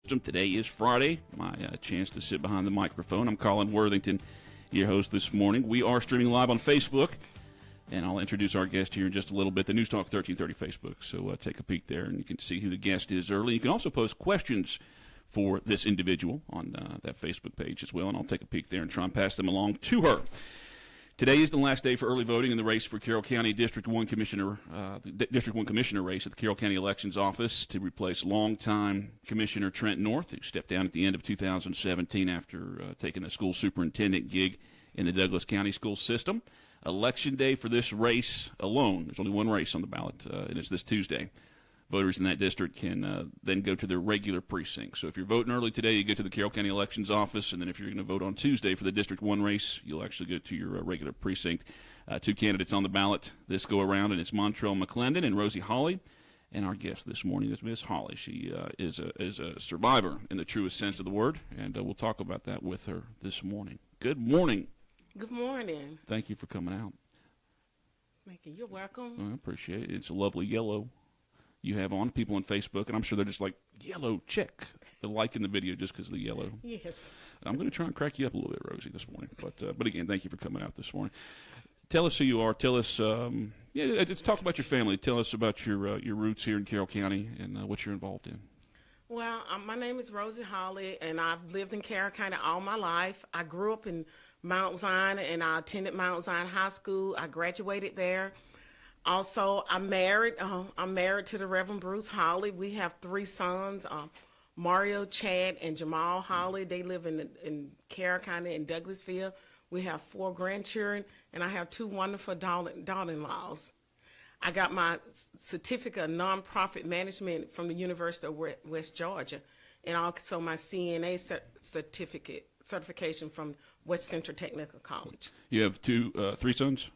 Today is Friday, my chance to sit behind the microphone. I'm Colin Worthington, your host this morning. We are streaming live on Facebook, and I'll introduce our guest here in just a little bit, the News Talk 1330 Facebook. So take a peek there, and you can see who the guest is early. You can also post questions for this individual on that Facebook page as well, and I'll take a peek there and try and pass them along to her. Today is the last day for early voting in the race for Carroll County District 1 Commissioner, District 1 Commissioner race at the Carroll County Elections Office to replace longtime Commissioner Trent North, who stepped down at the end of 2017 after taking a school superintendent gig in the Douglas County school system. Election day for this race alone, there's only one race on the ballot, and it's this Tuesday. Voters in that district can then go to their regular precinct. So if you're voting early today, you go to the Carroll County Elections Office, and then if you're going to vote on Tuesday for the District 1 race, you'll actually go to your regular precinct. Two candidates on the ballot this go around, and it's Montrell McClendon and Rosie Holley. And our guest this morning is Miss Holley. She is a survivor in the truest sense of the word, and we'll talk about that with her this morning. Good morning. Good morning. Thank you for coming out. Thank you. You're welcome. I appreciate it. It's a lovely yellow you have on. People on Facebook, and I'm sure they're just like, yellow, check. They're liking the video just because of the yellow. Yes. I'm going to try and crack you up a little bit, Rosie, this morning. But again, thank you for coming out this morning. Tell us who you are. Tell us, let's talk about your family. Tell us about your roots here in Carroll County and what you're involved in. Well, my name is Rosie Holley, and I've lived in Carroll County all my life. I grew up in Mount Zion, and I attended Mount Zion High School. I graduated there. Also, I'm married. I'm married to the Reverend Bruce Holley. We have three sons, Mario, Chad, and Jamal Holley. They live in Carroll County in Douglasville. We have 4 grandchildren, and I have 2 wonderful daughter-in-laws. I got my certificate of nonprofit management from the University of West Georgia, and also my CNA certification from West Central Technical College. You have 3 sons?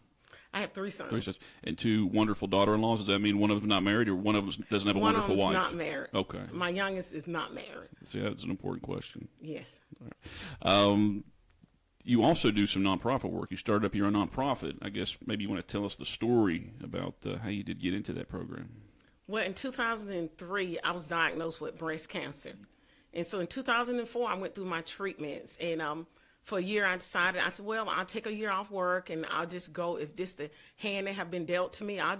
I have 3 sons. 3 sons. And 2 wonderful daughter-in-laws. Does that mean one of them's not married, or one of them doesn't have a wonderful wife? One of them's not married. Okay. My youngest is not married. See, that's an important question. Yes. All right. You also do some nonprofit work. You started up your own nonprofit. I guess maybe you want to tell us the story about how you did get into that program. Well, in 2003, I was diagnosed with breast cancer. And so in 2004, I went through my treatments. And for a year, I decided, well, I'll take a year off work, and I'll just go. If this the hand that have been dealt to me, I'll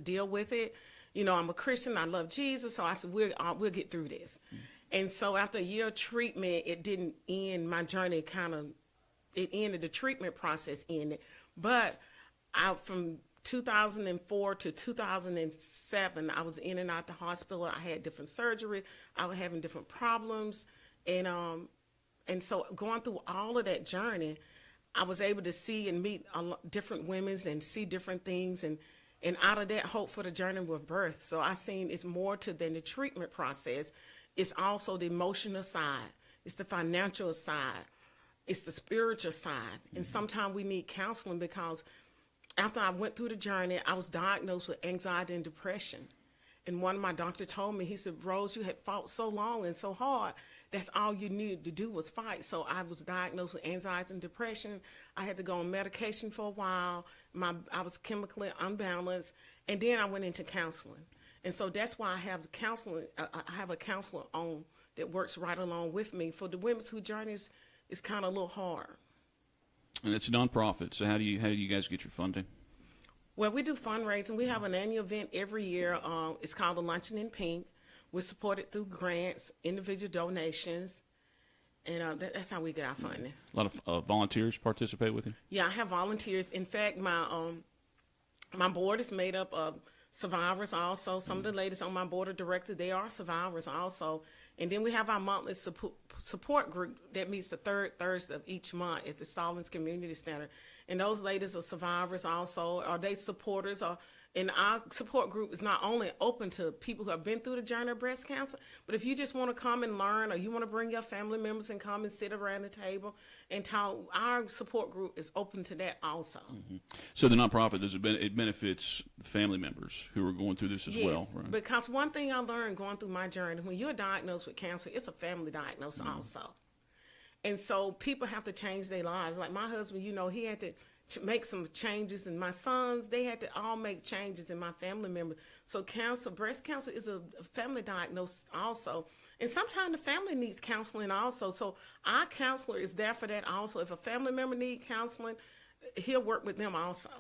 deal with it. You know, I'm a Christian. I love Jesus. So I said, we'll get through this. Mm-hmm. And so after a year of treatment, it didn't end. My journey it ended. The treatment process ended. But from 2004 to 2007, I was in and out the hospital. I had different surgery. I was having different problems. And so going through all of that journey, I was able to see and meet different women and see different things. And out of that, hope for the journey with birth. So I seen it's more than the treatment process. It's also the emotional side. It's the financial side. It's the spiritual side. Mm-hmm. And sometimes we need counseling, because after I went through the journey, I was diagnosed with anxiety and depression. And one of my doctors told me, he said, Rose, you had fought so long and so hard. That's all you needed to do was fight. So I was diagnosed with anxiety and depression. I had to go on medication for a while. I was chemically unbalanced. And then I went into counseling. And so that's why I have the counseling. I have a counselor on that works right along with me for the women's whose journey is kind of a little hard. And it's a nonprofit. So how do you guys get your funding? Well, we do fundraising. We have an annual event every year. It's called the Luncheon in Pink. We're supported through grants, individual donations, and that's how we get our funding. A lot of volunteers participate with you? Yeah, I have volunteers. In fact, my board is made up of survivors also. Some of the ladies on my board of directors, they are survivors also. And then we have our monthly support group that meets the third Thursday of each month at the Stallings Community Center. And those ladies are survivors also. Are they supporters? And our support group is not only open to people who have been through the journey of breast cancer, but if you just want to come and learn, or you want to bring your family members and come and sit around the table and talk, our support group is open to that also. Mm-hmm. So the nonprofit, it benefits family members who are going through this as well, right? Because one thing I learned going through my journey, when you're diagnosed with cancer, it's a family diagnosis also. And so people have to change their lives. Like my husband, he had to make some changes, and my sons, they had to all make changes in my family members. So breast cancer is a family diagnosis also. And sometimes the family needs counseling also. So our counselor is there for that also. If a family member needs counseling, he'll work with them also.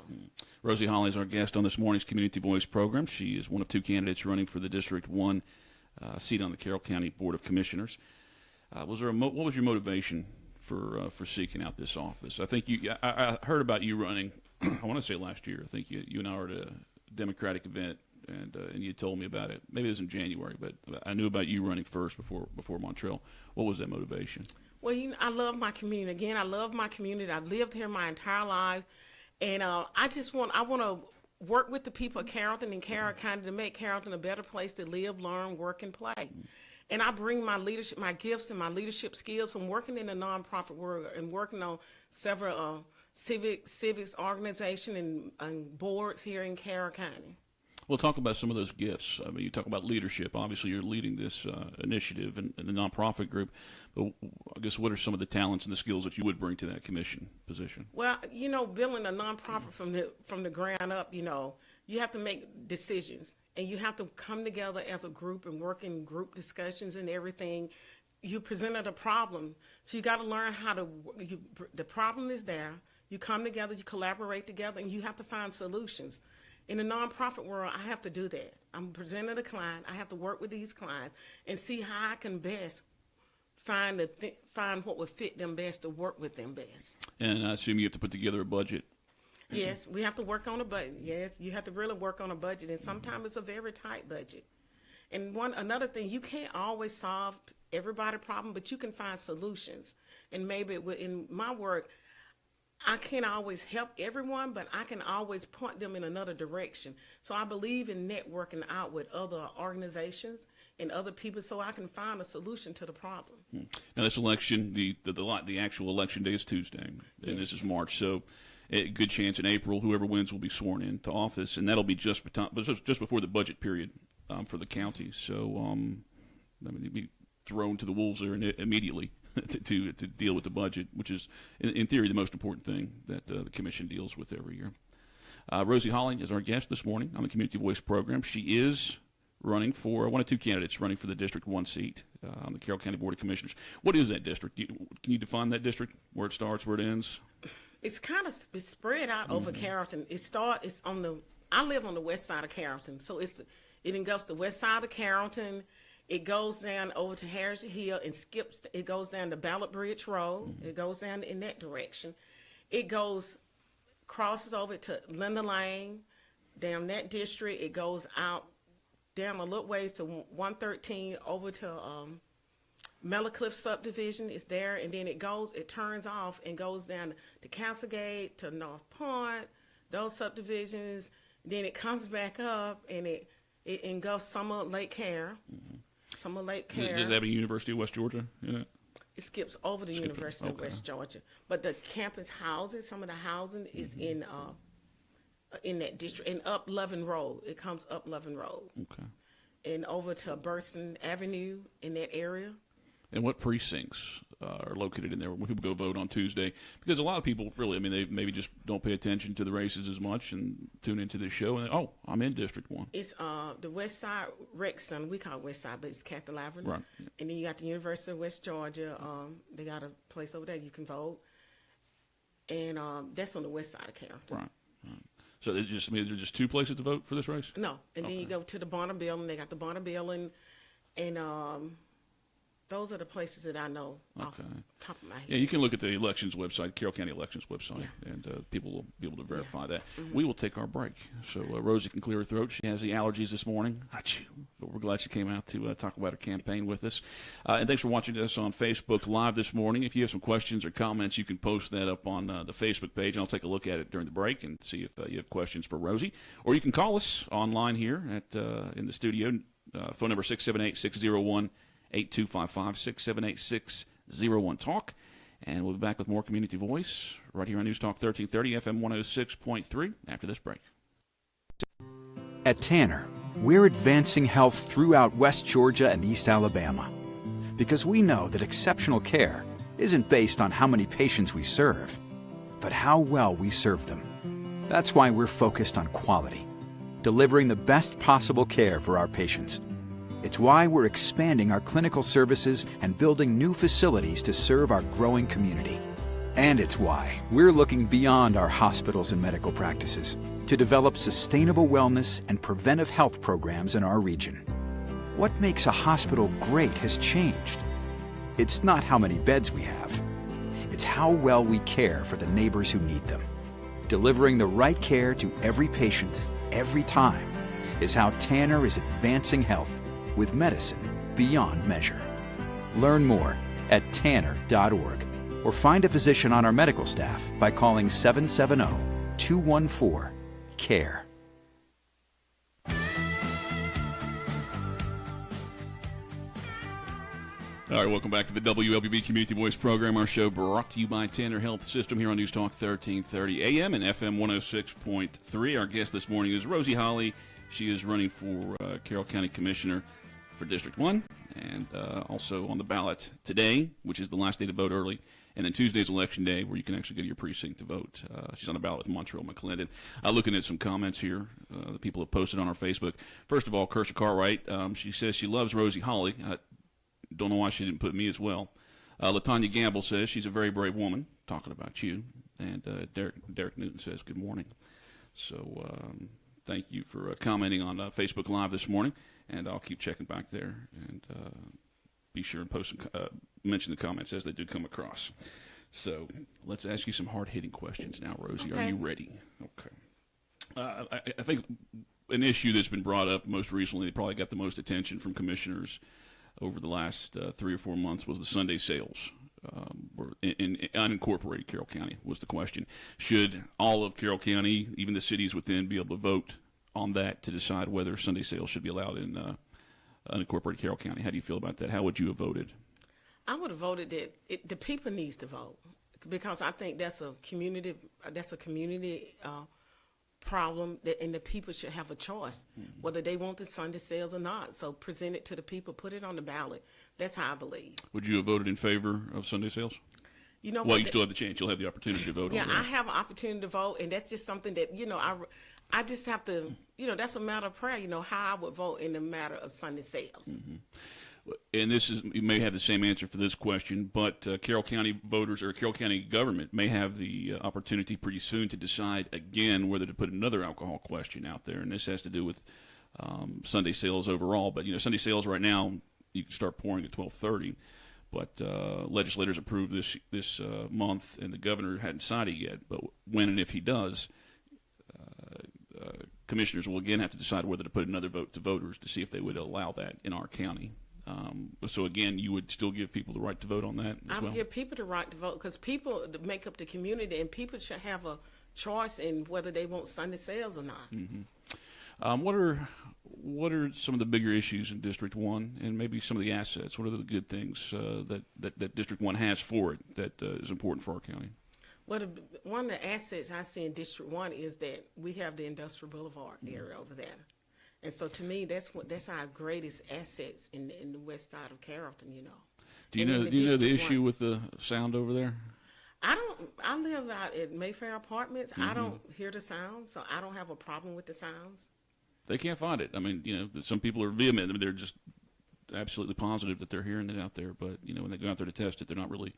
Rosie Holley is our guest on this morning's Community Voice program. She is one of two candidates running for the District 1 seat on the Carroll County Board of Commissioners. What was your motivation for seeking out this office? I think I heard about you running, I want to say last year. I think you and I were at a Democratic event, and you told me about it. Maybe it was in January, but I knew about you running first before Montreal. What was that motivation? Well, I love my community. Again, I love my community. I've lived here my entire life, and I want to work with the people of Carrollton and Carroll County to make Carrollton a better place to live, learn, work, and play. And I bring my leadership, my gifts, and my leadership skills from working in the nonprofit world and working on several civics organization and boards here in Carroll County. Well, talk about some of those gifts. I mean, you talk about leadership. Obviously, you're leading this initiative in the nonprofit group. But I guess what are some of the talents and the skills that you would bring to that commission position? Well, building a nonprofit from the ground up, you have to make decisions, and you have to come together as a group and work in group discussions and everything. You presented a problem, so you got to learn how to. The problem is there. You come together, you collaborate together, and you have to find solutions. In the nonprofit world, I have to do that. I'm presenting a client. I have to work with these clients and see how I can best find what would fit them best to work with them best. And I assume you have to put together a budget. Yes, we have to work on a budget. Yes, you have to really work on a budget, and sometimes it's a very tight budget. And another thing, you can't always solve everybody's problem, but you can find solutions. And maybe in my work, I can't always help everyone, but I can always point them in another direction. So I believe in networking out with other organizations and other people so I can find a solution to the problem. Now, this election, the actual election day is Tuesday, and Yes. This is March. So a good chance in April, whoever wins will be sworn into office, and that'll be just before the budget period for the county. So you'd be thrown to the wolves there immediately. to deal with the budget, which is, in theory, the most important thing that the commission deals with every year. Rosie Holley is our guest this morning on the Community Voice program. She is running for one of two candidates running for the District 1 seat on the Carroll County Board of Commissioners. What is that district? Can you define that district, where it starts, where it ends? It's kind of spread out over Carrollton. I live on the west side of Carrollton, so it goes the west side of Carrollton. It goes down over to Harris Hill and it goes down to Ballard Bridge Road. It goes down in that direction. It crosses over to Linda Lane, down that district. It goes out down a little ways to 113 over to Mellowcliff subdivision. It's there, and then it turns off and goes down to Castlegate, to North Point, those subdivisions. Then it comes back up and it goes Summer Lake Care. Summer Lake Care. Does that have a University of West Georgia in it? It skips over the University of West Georgia, but the campus housing, some of the housing is in that district, and up Lovin Road. It comes up Lovin Road. Okay. And over to Burson Avenue in that area. And what precincts are located in there when people go vote on Tuesday? Because a lot of people really, they maybe just don't pay attention to the races as much and tune into this show and I'm in District 1. It's the West Side Rec Center. We call it West Side, but it's Catholic Avenue. Right. And then you got the University of West Georgia. They got a place over there you can vote. And that's on the west side of Carrollton. Right. So there's just two places to vote for this race? No. And then you go to the Bonner Building. They got the Bonner Building. And those are the places that I know off the top of my head. Yeah, you can look at the elections website, Carroll County Elections website, and people will be able to verify that. We will take our break. So Rosie can clear her throat. She has the allergies this morning. Achoo. But we're glad she came out to talk about her campaign with us. And thanks for watching us on Facebook Live this morning. If you have some questions or comments, you can post that up on the Facebook page, and I'll take a look at it during the break and see if you have questions for Rosie. Or you can call us online here in the studio. Phone number 678-601-8255, 678-601-TALK. And we'll be back with more Community Voice right here on News Talk 1330, FM 106.3 after this break. At Tanner, we're advancing health throughout West Georgia and East Alabama because we know that exceptional care isn't based on how many patients we serve, but how well we serve them. That's why we're focused on quality, delivering the best possible care for our patients. It's why we're expanding our clinical services and building new facilities to serve our growing community. And it's why we're looking beyond our hospitals and medical practices to develop sustainable wellness and preventive health programs in our region. What makes a hospital great has changed. It's not how many beds we have. It's how well we care for the neighbors who need them. Delivering the right care to every patient, every time, is how Tanner is advancing health with medicine beyond measure. Learn more at tanner.org or find a physician on our medical staff by calling 770-214-CARE. All right, welcome back to the WLBB Community Voice Program, our show brought to you by Tanner Health System here on News Talk 1330 AM and FM 106.3. Our guest this morning is Rosie Holley. She is running for Carroll County Commissioner for District 1 and also on the ballot today, which is the last day to vote early, and then Tuesday's Election Day where you can actually go to your precinct to vote. She's on the ballot with Montreal McClendon. Looking at some comments here that people have posted on our Facebook. First of all, Kersha Cartwright, she says she loves Rosie Holley. Don't know why she didn't put me as well. LaTanya Gamble says she's a very brave woman, talking about you. And Derek Newton says good morning. So thank you for commenting on Facebook Live this morning. And I'll keep checking back there and be sure and post mention the comments as they do come across. So let's ask you some hard-hitting questions now, Rosie. Okay. Are you ready? Okay. I think an issue that's been brought up most recently, probably got the most attention from commissioners over the last 3 or 4 months, was the Sunday sales. In unincorporated Carroll County was the question. Should all of Carroll County, even the cities within, be able to vote on that to decide whether Sunday sales should be allowed in unincorporated Carroll County? How do you feel about that? How would you have voted? I would have voted that the people needs to vote, because I think that's a community problem, and the people should have a choice whether they want the Sunday sales or not. So present it to the people, put it on the ballot. That's how I believe. Would you have voted in favor of Sunday sales? You know, well, you still have the chance. You'll have the opportunity to vote. Yeah, on that. I have an opportunity to vote, and that's just something that I just have to. That's a matter of prayer. How I would vote in the matter of Sunday sales. Mm-hmm. And you may have the same answer for this question, but Carroll County voters or Carroll County government may have the opportunity pretty soon to decide again whether to put another alcohol question out there, and this has to do with Sunday sales overall. But Sunday sales right now, you can start pouring at 12:30, but legislators approved this month, and the governor hadn't signed it yet. But when and if he does, commissioners will again have to decide whether to put another vote to voters to see if they would allow that in our county. So again, you would still give people the right to vote on that as well? I would give people the right to vote, because people make up the community, and people should have a choice in whether they want Sunday sales or not. Mm-hmm. What are some of the bigger issues in District 1, and maybe some of the assets? What are the good things that District 1 has for it that is important for our county? Well, one of the assets I see in District 1 is that we have the Industrial Boulevard area over there. And so, to me, that's our greatest assets in the west side of Carrollton. Do you know the issue with the sound over there? I live out at Mayfair Apartments. Mm-hmm. I don't hear the sound, so I don't have a problem with the sounds. They can't find it. I mean, some people are vehement. I mean, they're just absolutely positive that they're hearing it out there. But when they go out there to test it, they're not really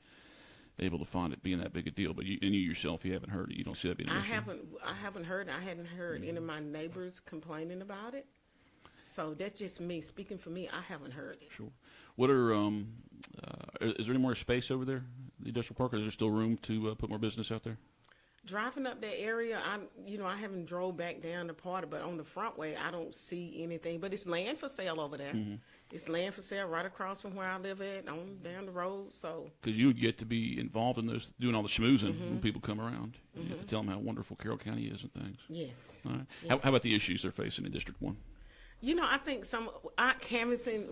able to find it being that big a deal. But you yourself, you haven't heard it. You don't see that being an issue. I haven't heard it. I hadn't heard any of my neighbors complaining about it. So that's just me. Speaking for me, I haven't heard it. Sure. What is there any more space over there, the industrial park? Or is there still room to put more business out there? Driving up that area, I haven't drove back down the part, but on the front way, I don't see anything. But it's land for sale over there. Mm-hmm. It's land for sale right across from where I live at, on down the road. So because you would get to be involved in those, doing all the schmoozing when people come around. You have to tell them how wonderful Carroll County is and things. Yes. All right. Yes. How about the issues they're facing in District 1? I think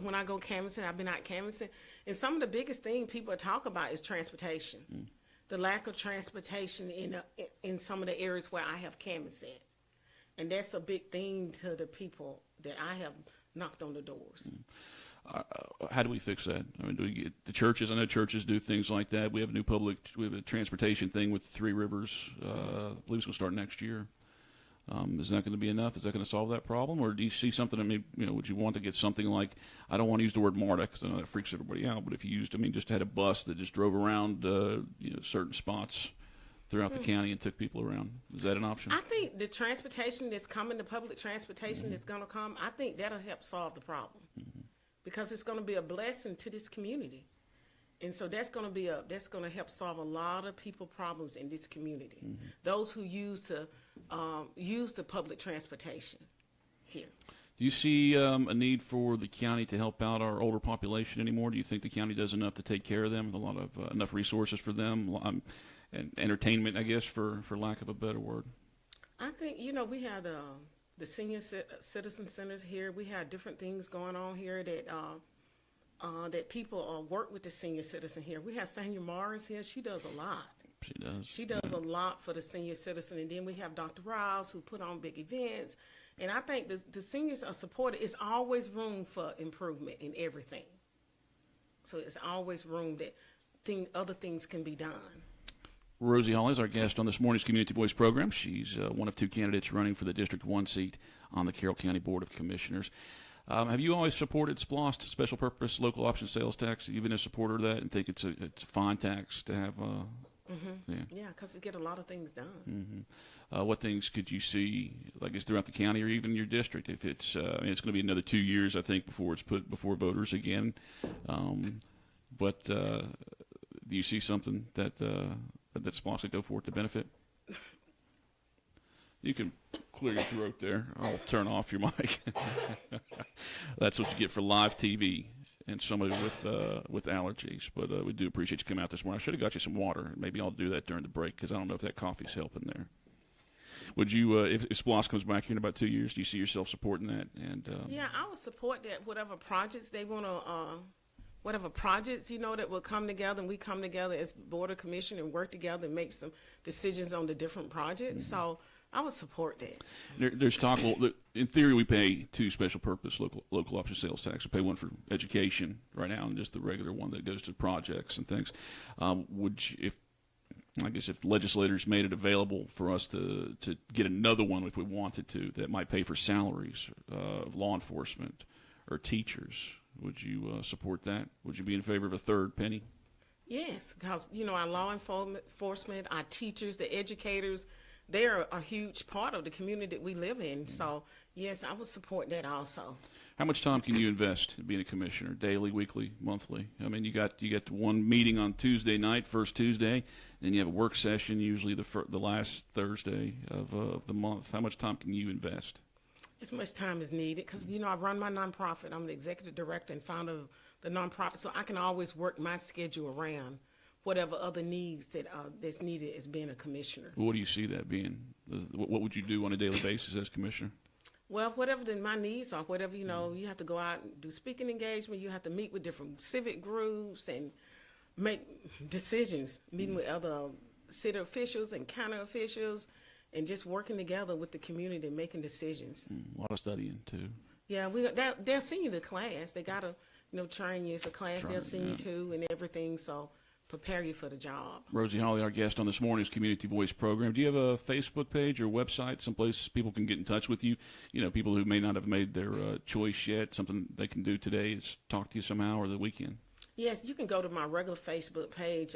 when I go canvassing, I've been out canvassing, and some of the biggest thing people talk about is transportation. The lack of transportation in some of the areas where I have canvassed at. And that's a big thing to the people that I have knocked on the doors. How do we fix that? I mean, do we get the churches? I know churches do things like that. We have a transportation thing with Three Rivers. I believe it's going to start next year. Is that going to be enough? Is that going to solve that problem? Or do you see something, I mean, would you want to get something like, I don't want to use the word MARTA because I know that freaks everybody out, but if you used, just had a bus that just drove around, certain spots throughout the county and took people around. Is that an option? I think the transportation that's coming, the public transportation that's going to come, I think that'll help solve the problem because it's going to be a blessing to this community. And so that's going to help solve a lot of people problems in this community. Those who use the public transportation here. Do you see a need for the county to help out our older population anymore? Do you think the county does enough to take care of them? A lot of enough resources for them, and entertainment, I guess, for lack of a better word. I think we have the senior citizen centers here. We have different things going on here that people work with the senior citizen here. We have Senior Morris here. She does a lot. She does. She does a lot for the senior citizen. And then we have Dr. Rouse, who put on big events. And I think the seniors are supported. It's always room for improvement in everything. So it's always room that other things can be done. Rosie Holley is our guest on this morning's Community Voice program. She's one of two candidates running for the District 1 seat on the Carroll County Board of Commissioners. Have you always supported SPLOST, Special Purpose Local Option Sales Tax? Have you been a supporter of that and think it's a fine tax to have? Yeah, because you get a lot of things done. What things could you see, I guess, throughout the county or even your district? If it's, it's going to be another 2 years, I think, before it's put before voters again. But do you see something that SPLOST could go for it to benefit? You can clear your throat there. I'll turn off your mic. That's what you get for live TV and somebody with allergies. But we do appreciate you coming out this morning. I should have got you some water. Maybe I'll do that during the break because I don't know if that coffee's helping there. Would you, if SPLOST comes back here in about 2 years, do you see yourself supporting that? And yeah, I would support that. Whatever projects they want to, whatever projects that will come together, and we come together as Board of Commissioner and work together and make some decisions on the different projects. So I would support that. There's talk. Well, in theory, we pay two special purpose local option sales tax. We pay one for education right now, and just the regular one that goes to projects and things. If legislators made it available for us to get another one if we wanted to, that might pay for salaries of law enforcement or teachers, would you support that? Would you be in favor of a third penny? Yes, because our law enforcement, our teachers, the educators, they're a huge part of the community that we live in. So yes, I would support that also. How much time can you invest in being a commissioner? Daily, weekly, monthly? I mean, you got one meeting on Tuesday night, first Tuesday, then you have a work session usually the last Thursday of the month. How much time can you invest? As much time as needed, because I run my nonprofit. I'm the executive director and founder of the nonprofit, so I can always work my schedule around whatever other needs that's needed as being a commissioner. What do you see that being? What would you do on a daily basis as commissioner? Well, whatever my needs are, whatever, you have to go out and do speaking engagement. You have to meet with different civic groups and make decisions, meeting with other city officials and county officials, and just working together with the community and making decisions. A lot of studying, too. Yeah, they'll send you to class. They got to, train you as a class. They'll send you to and everything, so prepare you for the job. Rosie Holley, our guest on this morning's Community Voice program. Do you have a Facebook page or website, someplace people can get in touch with you? People who may not have made their choice yet, something they can do today is talk to you somehow or the weekend. Yes, you can go to my regular Facebook page,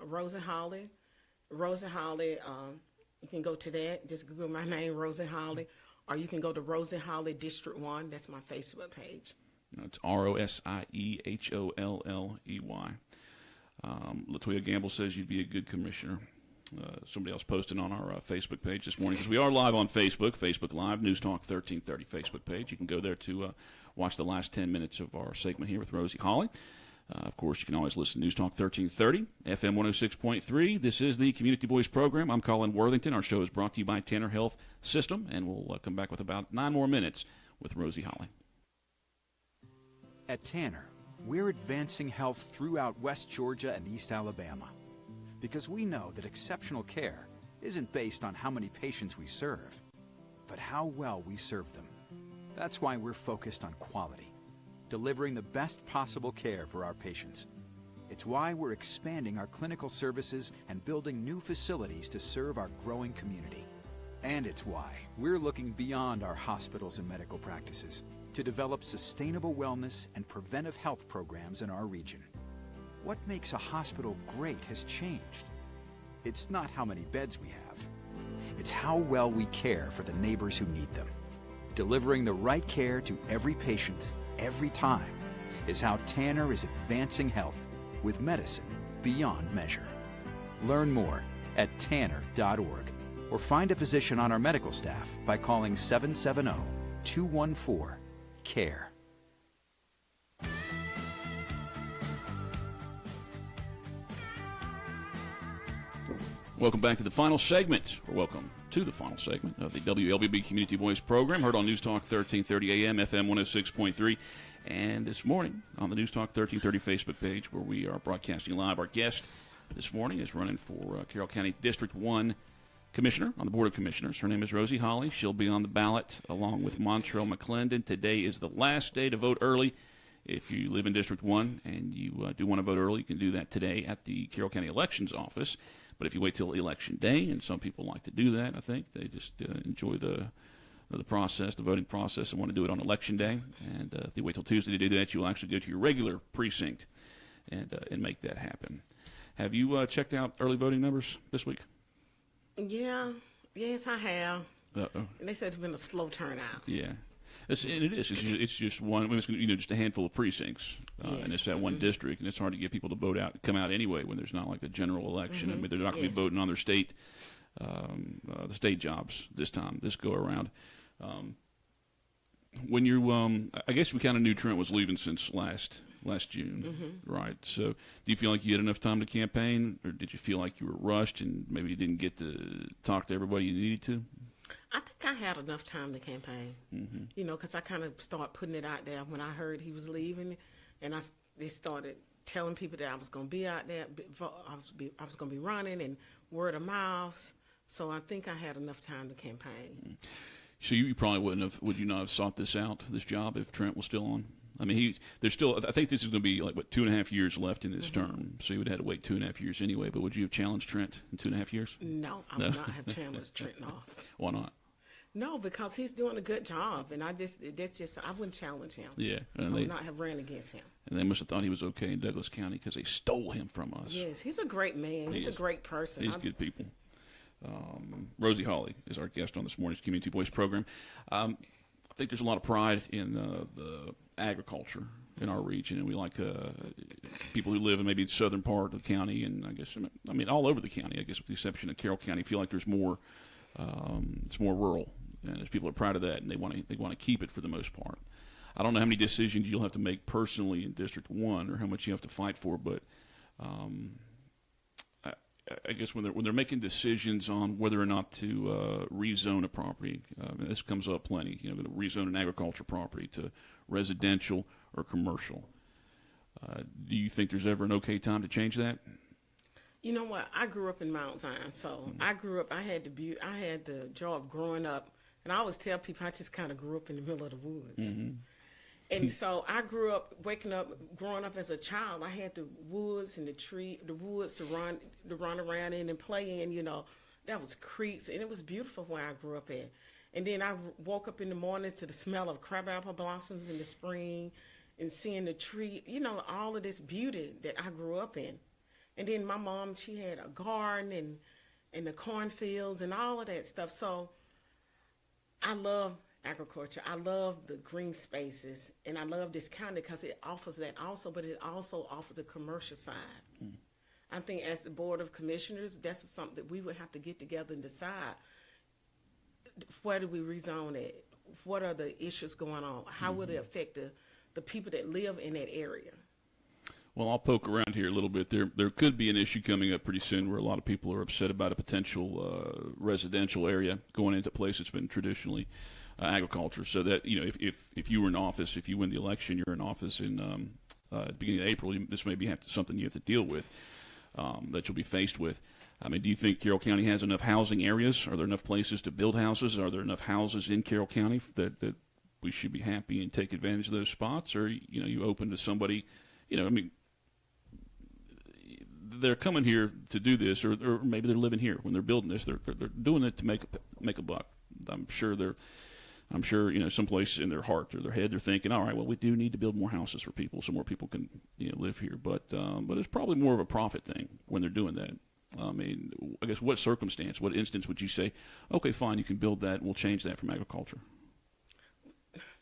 Rosie Holley. Rosie Holley, you can go to that. Just Google my name, Rosie Holley. Or you can go to Rosie Holley District 1. That's my Facebook page. It's RosieHolley. Latoya Gamble says you'd be a good commissioner. Somebody else posted on our Facebook page this morning, because we are live on Facebook Live, News Talk 1330 Facebook page. You can go there to watch the last 10 minutes of our segment here with Rosie Holley. Of course, you can always listen to News Talk 1330, FM 106.3. This is the Community Voice program. I'm Colin Worthington. Our show is brought to you by Tanner Health System, and we'll come back with about 9 more minutes with Rosie Holley. At Tanner, we're advancing health throughout West Georgia and East Alabama because we know that exceptional care isn't based on how many patients we serve, but how well we serve them. That's why we're focused on quality, delivering the best possible care for our patients. It's why we're expanding our clinical services and building new facilities to serve our growing community. And it's why we're looking beyond our hospitals and medical practices to develop sustainable wellness and preventive health programs in our region. What makes a hospital great has changed. It's not how many beds we have. It's how well we care for the neighbors who need them. Delivering the right care to every patient, every time, is how Tanner is advancing health with medicine beyond measure. Learn more at tanner.org or find a physician on our medical staff by calling 770-214-CARE. Welcome back to the final segment, or welcome to the final segment of the WLBB Community Voice program, heard on News Talk 1330 AM, FM 106.3, and this morning on the News Talk 1330 Facebook page, where we are broadcasting live. Our guest this morning is running for Carroll County District 1 Commissioner on the Board of Commissioners. Her name is Rosie Holley. She'll be on the ballot along with Montrell McClendon. Today is the last day to vote early. If you live in District 1 and you do want to vote early, you can do that today at the Carroll County Elections Office. But if you wait till Election Day, and some people like to do that, I think they just enjoy the process, the voting process, and want to do it on Election Day. And if you wait till Tuesday to do that, you'll actually go to your regular precinct and make that happen. Have you checked out early voting numbers this week? Yes, I have. Uh-oh. And they said it's been a slow turnout. Yeah. It is. It's just one. It's just a handful of precincts, Yes. and it's that one district, and it's hard to get people to come out anyway when there's not like a general election. I mean, they're not going to be voting on their state, the state jobs this go around. When you, I guess we kind of knew Trent was leaving since last June, right? So, do you feel like you had enough time to campaign, or did you feel like you were rushed and maybe you didn't get to talk to everybody you needed to? I think I had enough time to campaign, because I kind of started putting it out there when I heard he was leaving, and they started telling people that I was going to be out there, I was going to be running, and word of mouth. So I think I had enough time to campaign. So you probably would you not have sought this job, if Trent was still on? I mean, I think this is going to be like, 2.5 years left in this term, so you would have to wait 2.5 years anyway, but would you have challenged Trent in 2.5 years? No, I would not have challenged Trent off. Why not? No, because he's doing a good job, and I wouldn't challenge him. Yeah. I would not have ran against him. And they must have thought he was okay in Douglas County because they stole him from us. Yes, he's a great man. He's a great person. He's good people. Rosie Holley is our guest on this morning's Community Voice program. I think there's a lot of pride in the agriculture in our region, and we like people who live in maybe the southern part of the county, and I mean all over the county, I guess with the exception of Carroll County, feel like there's more, it's more rural, and there's people are proud of that, and they want to keep it for the most part. I don't know how many decisions you'll have to make personally in District 1 or how much you have to fight for, but I guess when they're making decisions on whether or not to rezone a property, and this comes up plenty, to rezone an agriculture property to residential or commercial. Do you think there's ever an okay time to change that? You know what? I grew up in Mount Zion, so I grew up. I had the joy of growing up, and I always tell people I just kind of grew up in the middle of the woods. And so I grew up growing up as a child. I had the woods and the woods to run around in and play in. That was creeks, and it was beautiful where I grew up at. And then I woke up in the mornings to the smell of crabapple blossoms in the spring, and seeing the tree. All of this beauty that I grew up in. And then my mom, she had a garden and the cornfields and all of that stuff. So I love agriculture. I love the green spaces, and I love this county because it offers that also, but it also offers the commercial side. I think as the Board of Commissioners, that's something that we would have to get together and decide, where do we rezone it? What are the issues going on? How would it affect the people that live in that area? Well, I'll poke around here a little bit. There could be an issue coming up pretty soon where a lot of people are upset about a potential residential area going into a place that's been traditionally agriculture. So that, if you were in office, if you win the election, you're in office in the beginning of April, this may be something you have to deal with, that you'll be faced with. I mean, do you think Carroll County has enough housing areas? Are there enough places to build houses? Are there enough houses in Carroll County that we should be happy and take advantage of those spots? Or, you open to somebody, they're coming here to do this, or maybe they're living here when they're building this. They're doing it to make a buck. I'm sure someplace in their heart or their head they're thinking, all right, well, we do need to build more houses for people so more people can live here. But it's probably more of a profit thing when they're doing that. I mean, I guess what instance would you say, okay, fine, you can build that, and we'll change that from agriculture?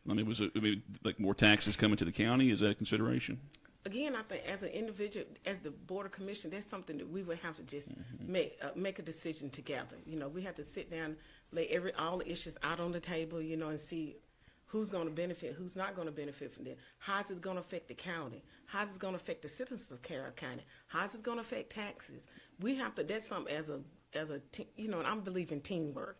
I mean, like more taxes coming to the county? Is that a consideration? Again, I think as an individual, as the Board of Commissioners, that's something that we would have to just make a decision together. We have to sit down, lay all the issues out on the table, and see who's going to benefit, who's not going to benefit from this. How's it going to affect the county? How's it going to affect the citizens of Carroll County? How's it going to affect taxes? We have to. That's something as a and I believe in teamwork.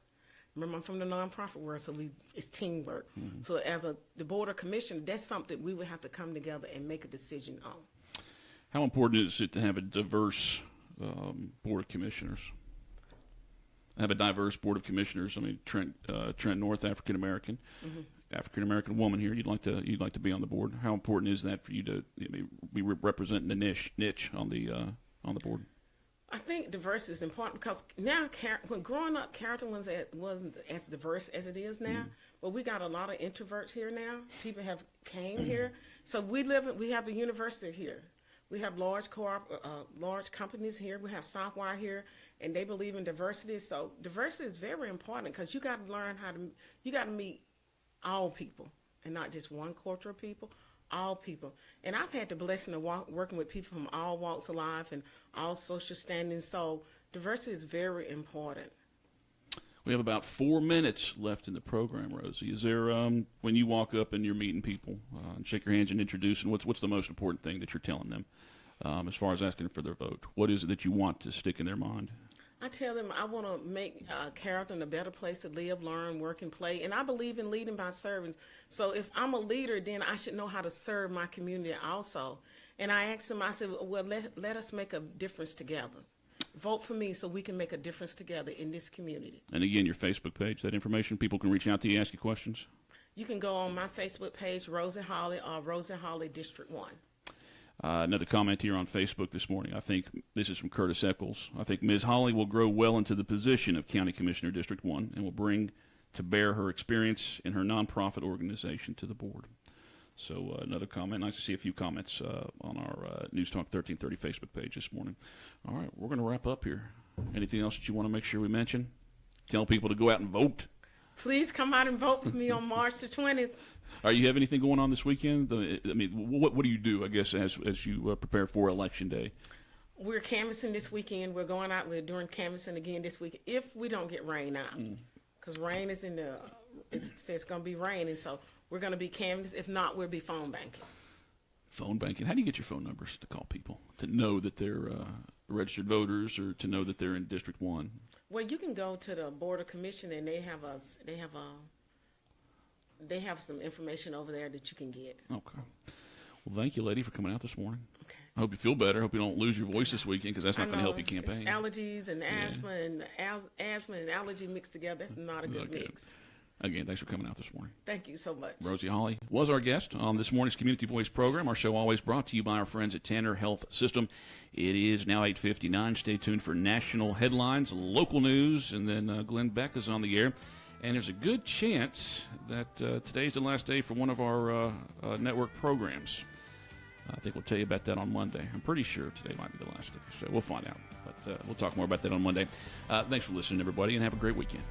Remember, I'm from the nonprofit world, so it's teamwork. Mm-hmm. So as the Board of Commissioners, that's something we would have to come together and make a decision on. How important is it to have a diverse Board of Commissioners? Have a diverse Board of Commissioners. I mean, Trent North, African American, African American woman here. You'd like to be on the board. How important is that for you to be representing the niche on the board? I think diversity is important because now, when growing up, Carrollton wasn't as diverse as it is now. But we got a lot of introverts here now. People have came here, so we have the university here. We have large companies here. We have Southwire here, and they believe in diversity. So diversity is very important because you got to learn you got to meet all people and not just one culture of people. All people. And I've had the blessing of working with people from all walks of life and all social standings. So diversity is very important. We have about 4 minutes left in the program, Rosie. Is there, when you walk up and you're meeting people and shake your hands and introducing, what's the most important thing that you're telling them as far as asking for their vote? What is it that you want to stick in their mind? I tell them I want to make Carrollton a better place to live, learn, work, and play. And I believe in leading by serving. So if I'm a leader, then I should know how to serve my community also. And I asked them, I said, well, let us make a difference together. Vote for me so we can make a difference together in this community. And again, your Facebook page, that information, people can reach out to you, ask you questions? You can go on my Facebook page, Rosie Holley, or Rosie Holley District 1. Another comment here on Facebook this morning. I think this is from Curtis Eccles. I think Ms. Holley will grow well into the position of County Commissioner District 1 and will bring to bear her experience in her nonprofit organization to the board. So another comment. Nice to see a few comments on our News Talk 1330 Facebook page this morning. All right, we're going to wrap up here. Anything else that you want to make sure we mention? Tell people to go out and vote. Please come out and vote for me on March the 20th. You have anything going on this weekend? I mean, what do you do, I guess, as you prepare for Election Day? We're canvassing this weekend. We're going out. We're doing canvassing again this week if we don't get rain out. Because rain is it's going to be raining, so we're going to be canvassing. If not, we'll be phone banking. Phone banking. How do you get your phone numbers to call people, to know that they're registered voters or to know that they're in District 1? Well, you can go to the Board of Commission, and they have some information over there that you can get. Okay. Well, thank you, lady, for coming out this morning. Okay. I hope you feel better. I hope you don't lose your voice this weekend because that's not going to help you campaign. It's allergies and asthma and allergy mixed together. That's not a good mix. Again, thanks for coming out this morning. Thank you so much. Rosie Holley was our guest on this morning's Community Voice program. Our show always brought to you by our friends at Tanner Health System. It is now 8:59. Stay tuned for national headlines, local news, and then Glenn Beck is on the air. And there's a good chance that today's the last day for one of our network programs. I think we'll tell you about that on Monday. I'm pretty sure today might be the last day, so we'll find out. But we'll talk more about that on Monday. Thanks for listening, everybody, and have a great weekend.